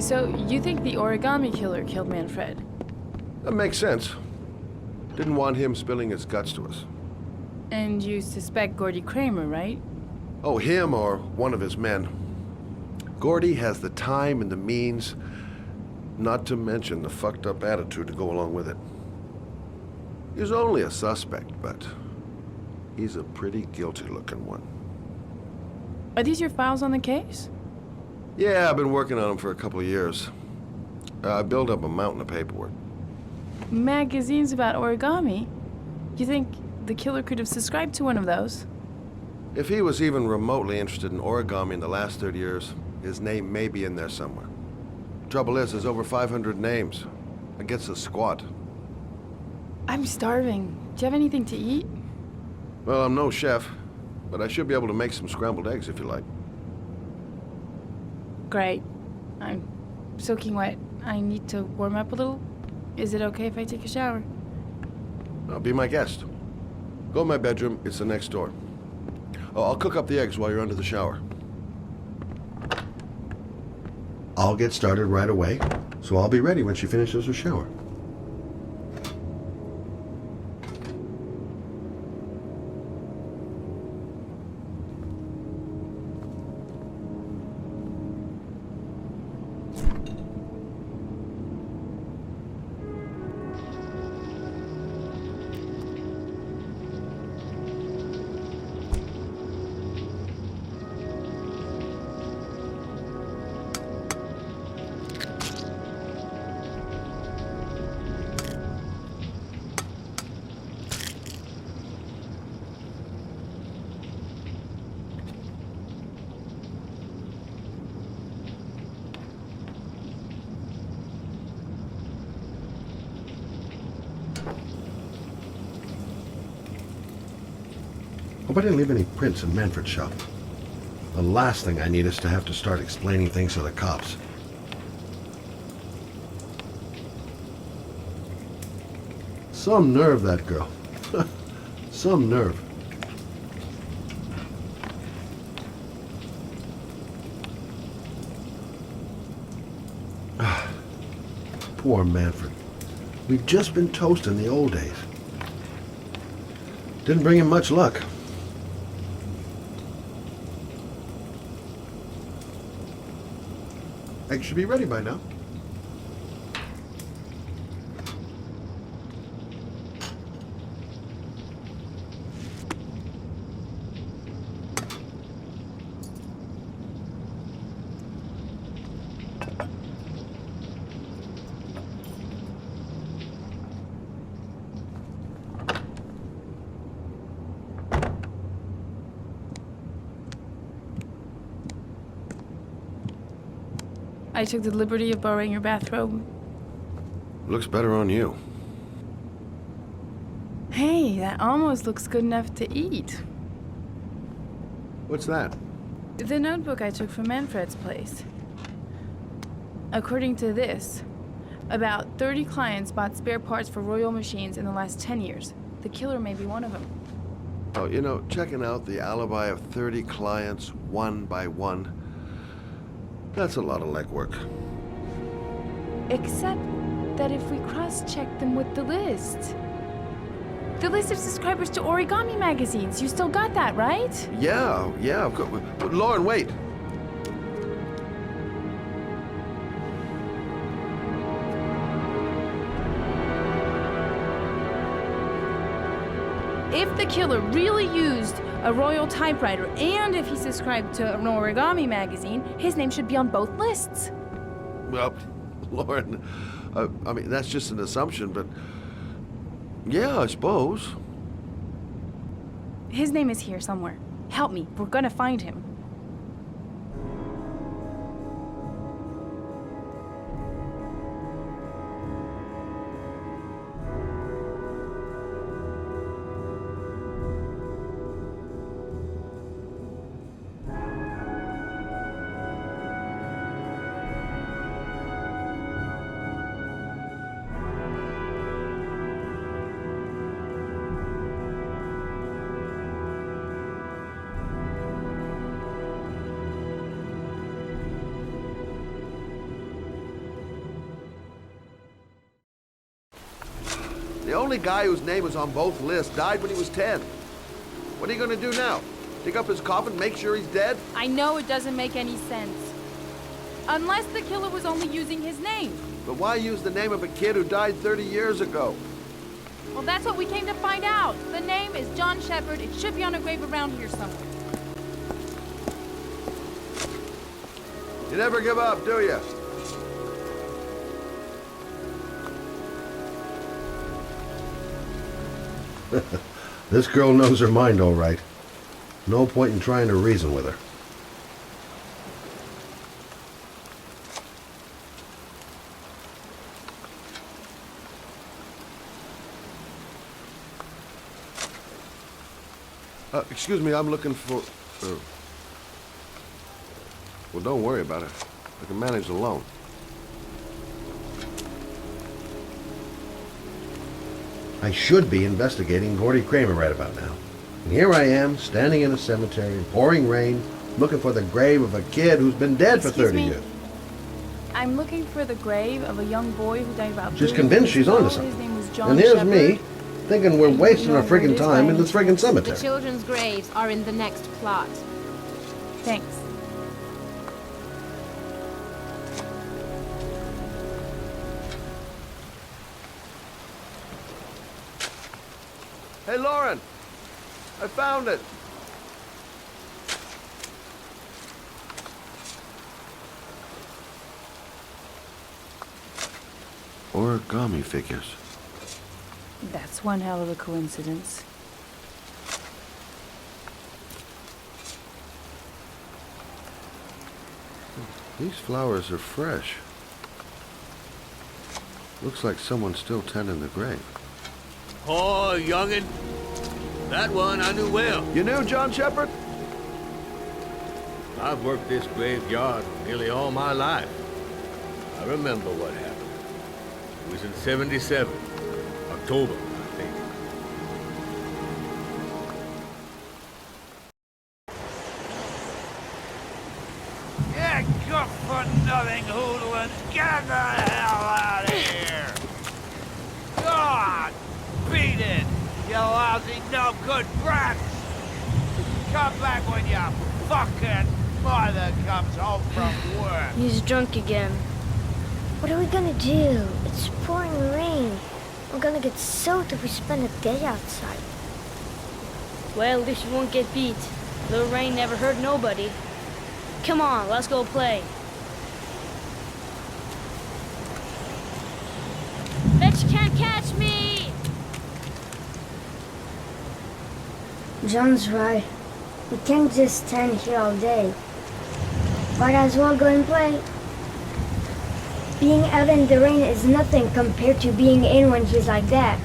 So, you think the origami killer killed Manfred? That makes sense. Didn't want him spilling his guts to us. And you suspect Gordy Kramer, right? Oh, him or one of his men. Gordy has the time and the means, not to mention the fucked up attitude to go along with it. He's only a suspect, but he's a pretty guilty looking one. Are these your files on the case? Yeah, I've been working on him for a couple of years. I built up a mountain of paperwork. Magazines about origami? You think the killer could have subscribed to one of those? If he was even remotely interested in origami in the last 30 years, his name may be in there somewhere. Trouble is, there's over 500 names. It gets a squat. I'm starving. Do you have anything to eat? Well, I'm no chef, but I should be able to make some scrambled eggs if you like. Great. I'm soaking wet. I need to warm up a little. Is it okay if I take a shower? Be my guest. Go in my bedroom, it's the next door. Oh, I'll cook up the eggs while you're under the shower. I'll get started right away, so I'll be ready when she finishes her shower. Hope I didn't leave any prints in Manfred's shop. The last thing I need is to have to start explaining things to the cops. Some nerve, that girl. Some nerve. Poor Manfred. We've just been toast in the old days. Didn't bring him much luck. Eggs should be ready by now. I took the liberty of borrowing your bathrobe. Looks better on you. Hey, that almost looks good enough to eat. What's that? The notebook I took from Manfred's place. According to this, about 30 clients bought spare parts for Royal machines in the last 10 years. The killer may be one of them. Oh, you know, checking out the alibi of 30 clients one by one, that's a lot of legwork. Except that if we cross-check them with the list. The list of subscribers to origami magazines. You still got that, right? Yeah, of course. Lauren, wait. If the killer really used a Royal typewriter, and if he subscribed to an origami magazine, his name should be on both lists. Well, Lauren, I mean, that's just an assumption, but yeah, I suppose. His name is here somewhere. Help me, we're gonna find him. The only guy whose name was on both lists died when he was 10. What are you gonna do now? Dig up his coffin, make sure he's dead? I know it doesn't make any sense. Unless the killer was only using his name. But why use the name of a kid who died 30 years ago? Well, that's what we came to find out. The name is John Sheppard. It should be on a grave around here somewhere. You never give up, do you? This girl knows her mind all right. No point in trying to reason with her. Excuse me, I'm looking for... Well, don't worry about it. I can manage alone. I should be investigating Gordy Kramer right about now. And here I am, standing in a cemetery in pouring rain, looking for the grave of a kid who's been dead for 30 years. I'm looking for the grave of a young boy who died about... She's convinced she's onto something. His name was John And here's Sheppard. me, thinking we're wasting our friggin' time in this friggin' cemetery. The children's graves are in the next plot. Thanks. Hey, Lauren! I found it! Origami figures. That's one hell of a coincidence. These flowers are fresh. Looks like someone's still tending the grave. Oh, youngin'. That one I knew well. You knew John Sheppard? I've worked this graveyard nearly all my life. I remember what happened. It was in '77. October, I think. Yeah, good-for-nothing hoodlums, get the hell out of here! God, beat it, you lousy no-good brats! Come back when your fucking mother comes home from work. He's drunk again. What are we gonna do? It's pouring rain. We're gonna get soaked if we spend a day outside. Well, at least you won't get beat. Little rain never hurt nobody. Come on, let's go play. Bet you can't catch me! John's right. We can't just stand here all day. Might as well go and play. Being out in the rain is nothing compared to being in when he's like that.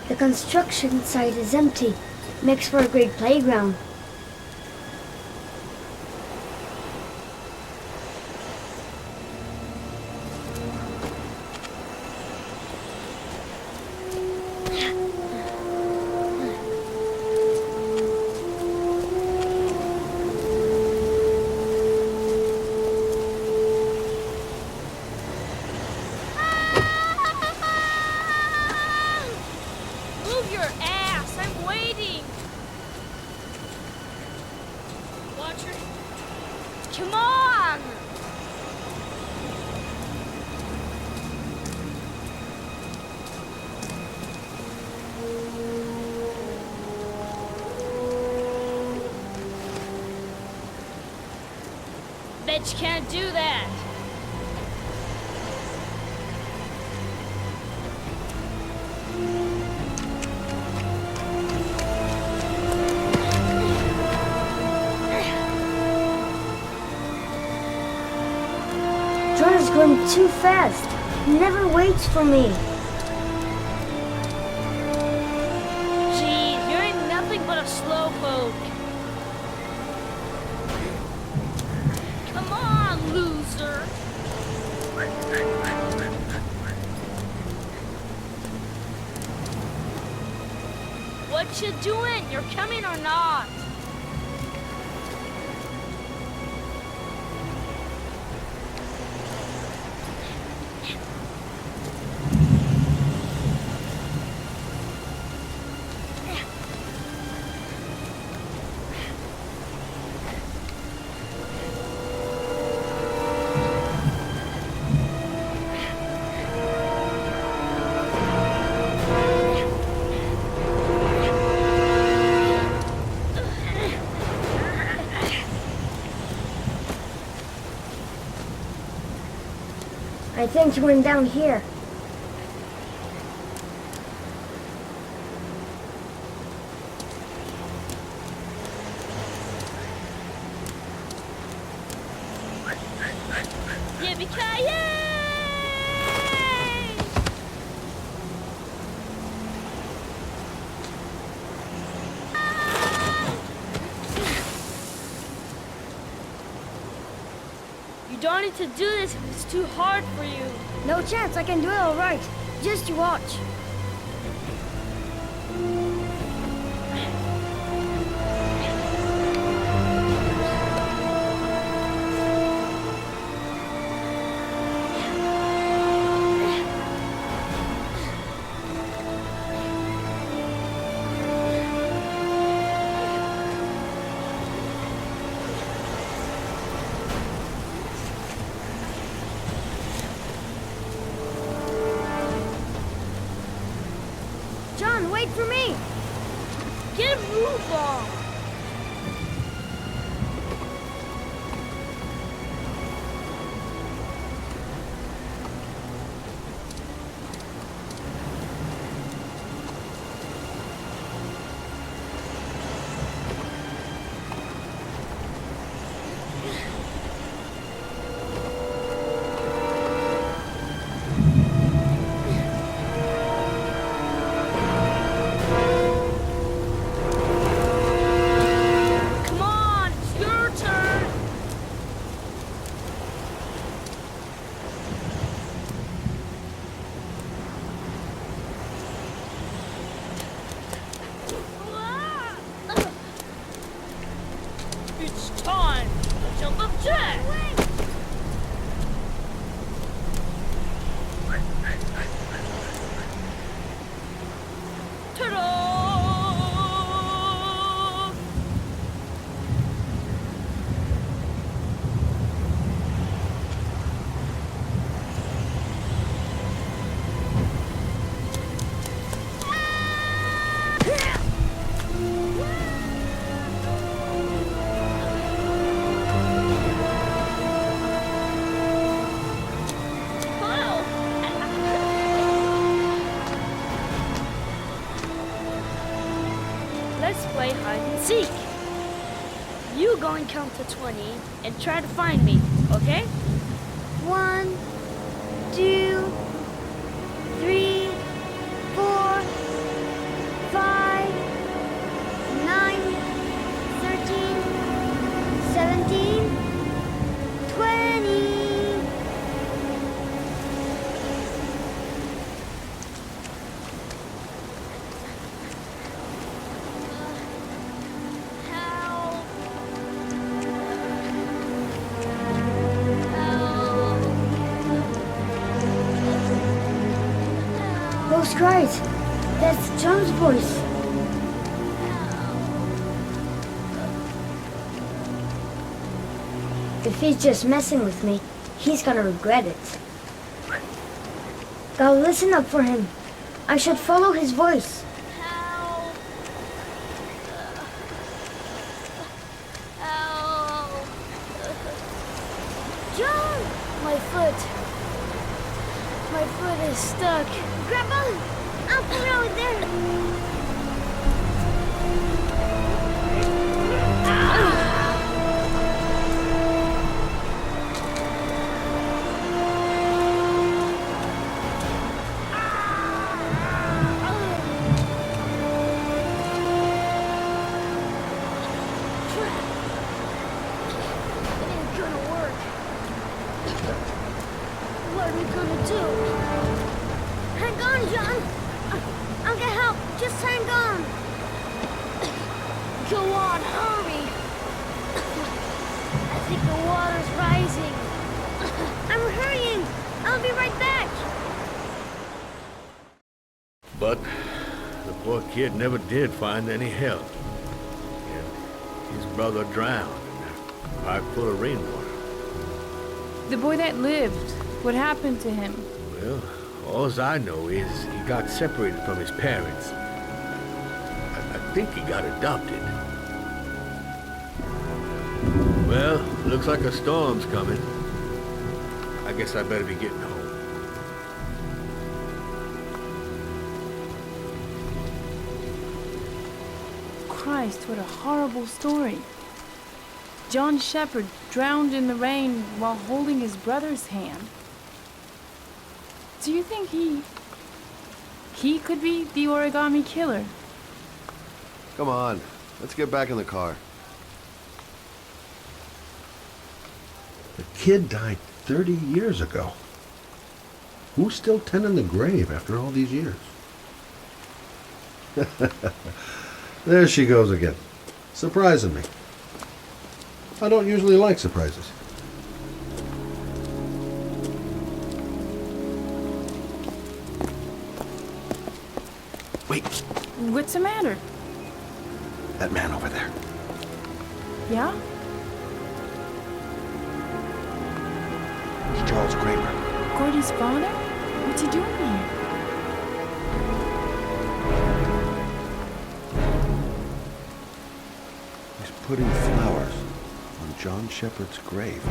The construction site is empty. Makes for a great playground. Move your ass! I'm waiting! Watch her. Come on! Bet you can't do that. John is going too fast. He never waits for me. Jeez, you ain't nothing but a slowpoke. Come on, loser. What you doing? You're coming or not? I think he went down here. Yippee-ki-yay! You don't need to do this if it's too hard for you. No chance, I can do it all right. Just you watch. John, wait for me! Get a move on. Come on, it's your turn. It's time to jump up jack. Ta-da! Let's play hide and seek. You go and count to 20 and try to find me, okay? 1, 2, 3, 4, 5, 9, 13, 17, 20. Help! Those cries. That's John's voice. If he's just messing with me, he's gonna regret it. Gotta listen up for him. I should follow his voice. Help! Help! John! My foot. My foot is stuck. Grandpa! Up the road there! What are we gonna do? Hang on, John. I'll get help. Just hang on. Go on, hurry. I think the water's rising. I'm hurrying. I'll be right back. But the poor kid never did find any help. And his brother drowned in that pipe full of rainwater. The boy that lived, what happened to him? Well, all I know is he got separated from his parents. I think he got adopted. Well, looks like a storm's coming. I guess I better be getting home. Christ, what a horrible story. John Sheppard drowned in the rain while holding his brother's hand. Do you think he could be the origami killer? Come on, let's get back in the car. The kid died 30 years ago. Who's still tending the grave after all these years? There she goes again, surprising me. I don't usually like surprises. Wait, What's the matter? that man over there. Yeah? It's Charles Kramer. Gordy's father? What's he doing here? He's putting flowers on John Sheppard's grave.